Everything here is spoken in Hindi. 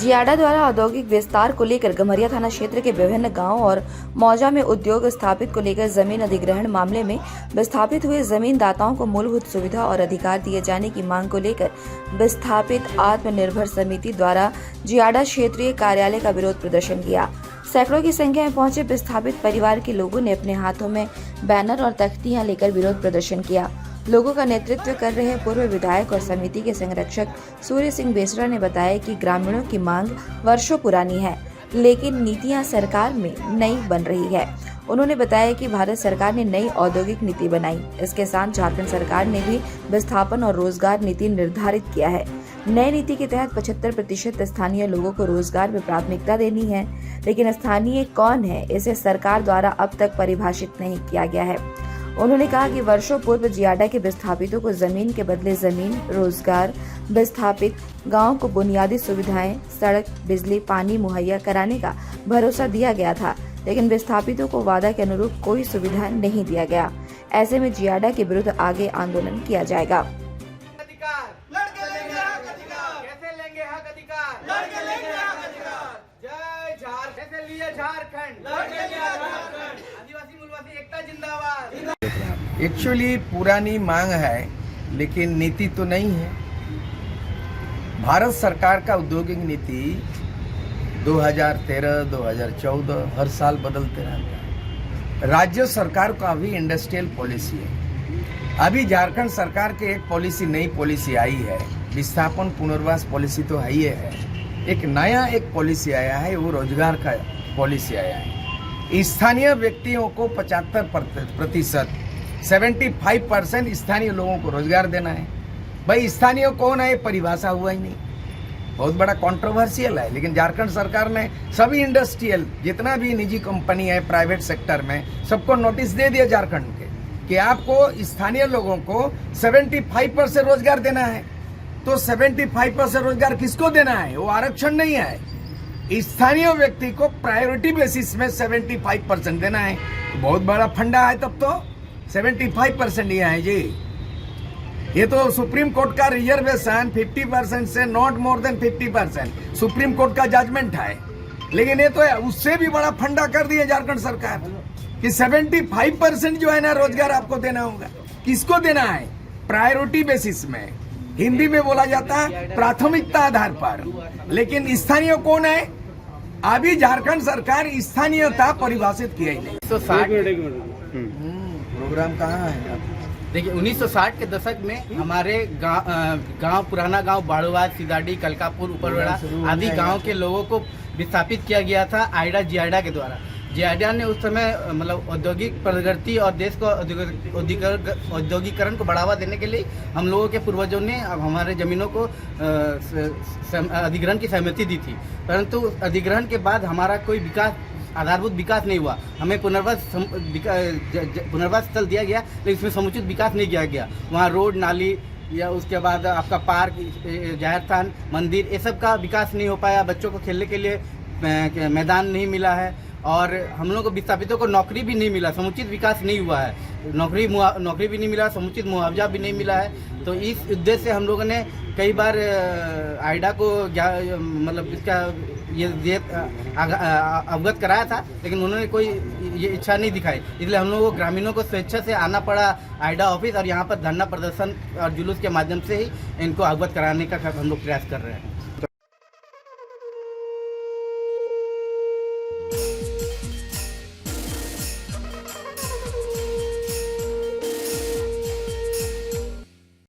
जियाडा द्वारा औद्योगिक विस्तार को लेकर गम्हरिया थाना क्षेत्र के विभिन्न गांवों और मौजा में उद्योग स्थापित को लेकर जमीन अधिग्रहण मामले में विस्थापित हुए जमीनदाताओं को मूलभूत सुविधा और अधिकार दिए जाने की मांग को लेकर विस्थापित आत्मनिर्भर समिति द्वारा जियाडा क्षेत्रीय कार्यालय का विरोध प्रदर्शन किया। सैकड़ों की संख्या में पहुंचे विस्थापित परिवार के लोगों ने अपने हाथों में बैनर और तख्तियां लेकर विरोध प्रदर्शन किया। लोगों का नेतृत्व कर रहे पूर्व विधायक और समिति के संरक्षक सूर्य सिंह बेसरा ने बताया कि ग्रामीणों की मांग वर्षों पुरानी है, लेकिन नीतियां सरकार में नई बन रही है। उन्होंने बताया कि भारत सरकार ने नई औद्योगिक नीति बनाई, इसके साथ झारखंड सरकार ने भी विस्थापन और रोजगार नीति निर्धारित किया है। नई नीति के तहत 75% स्थानीय लोगों को रोजगार में प्राथमिकता देनी है, लेकिन स्थानीय कौन है इसे सरकार द्वारा अब तक परिभाषित नहीं किया गया है। उन्होंने कहा कि वर्षों पूर्व जियाडा के विस्थापितों को जमीन के बदले जमीन, रोजगार, विस्थापित गांव को बुनियादी सुविधाएं, सड़क, बिजली, पानी मुहैया कराने का भरोसा दिया गया था, लेकिन विस्थापितों को वादा के अनुरूप कोई सुविधा नहीं दिया गया। ऐसे में जियाडा के विरुद्ध आगे आंदोलन किया जाएगा। एक्चुअली पुरानी मांग है, लेकिन नीति तो नहीं है। भारत सरकार का औद्योगिक नीति 2013, 2014 हर साल बदलते रहता है। राज्य सरकार का भी इंडस्ट्रियल पॉलिसी है। अभी झारखंड सरकार के एक पॉलिसी, नई पॉलिसी आई है, विस्थापन पुनर्वास पॉलिसी तो है ही है। एक नया पॉलिसी आया है, वो रोजगार का पॉलिसी आया है। स्थानीय व्यक्तियों को 75%, 75% स्थानीय लोगों को रोजगार देना है। भाई स्थानीय कौन है, परिभाषा हुआ ही नहीं, बहुत बड़ा कंट्रोवर्शियल है। लेकिन झारखंड सरकार ने सभी इंडस्ट्रियल, जितना भी निजी कंपनी है प्राइवेट सेक्टर में, सबको नोटिस दे दिया झारखंड के कि आपको स्थानीय लोगों को 75% रोजगार देना है। तो 75% रोजगार किसको देना है? वो आरक्षण नहीं है, स्थानीय व्यक्ति को प्रायोरिटी बेसिस में 75% देना है। बहुत बड़ा फंडा है, तब तो 75% दिया है जी। ये तो सुप्रीम कोर्ट का रिजर्वेशन 50% से not more than 50%, supreme court का जजमेंट है। लेकिन ये तो उससे भी बड़ा फंडा कर दिया झारखंड सरकार कि 75% जो है ना रोजगार आपको देना होगा। किसको देना है? प्रायोरिटी बेसिस में, हिंदी में बोला जाता है प्राथमिकता आधार पर। लेकिन स्थानीय कौन है? अभी झारखंड सरकार स्थानीयता परिभाषित किया ही नहीं। 1960 प्रोग्राम कहाँ है? देखिए 1960 के दशक में हमारे गांव पुराना गांव बाड़ूवाद, सिदाडी, कलकापुर, उपरवेड़ा आदि गांव के लोगों को विस्थापित किया गया था आइडा जियाडा के द्वारा। जियाडा ने उस समय मतलब औद्योगिक प्रगति और देश को औद्योगिकरण को बढ़ावा देने के लिए हम लोगों के पूर्वजों ने हमारे जमीनों को अधिग्रहण की सहमति दी थी, परंतु अधिग्रहण के बाद हमारा कोई विकास, आधारभूत विकास नहीं हुआ। हमें पुनर्वास स्थल दिया गया, लेकिन इसमें समुचित विकास नहीं किया गया। वहाँ रोड, नाली या उसके बाद आपका पार्क, जाहिर स्थान, मंदिर, ये सब का विकास नहीं हो पाया। बच्चों को खेलने के लिए मैदान नहीं मिला है और हम लोग को विस्थापितों को नौकरी भी नहीं मिला, समुचित विकास नहीं हुआ है। नौकरी भी नहीं मिला, समुचित मुआवजा भी नहीं मिला है। तो इस उद्देश्य से हम लोगों ने कई बार आइडा को मतलब इसका ये अवगत कराया था, लेकिन उन्होंने कोई ये इच्छा नहीं दिखाई। इसलिए हम लोगों को ग्रामीणों को स्वेच्छा से आना पड़ा आइडा ऑफिस, और यहाँ पर धरना प्रदर्शन और जुलूस के माध्यम से ही इनको अवगत कराने का हम लोग प्रयास कर रहे हैं।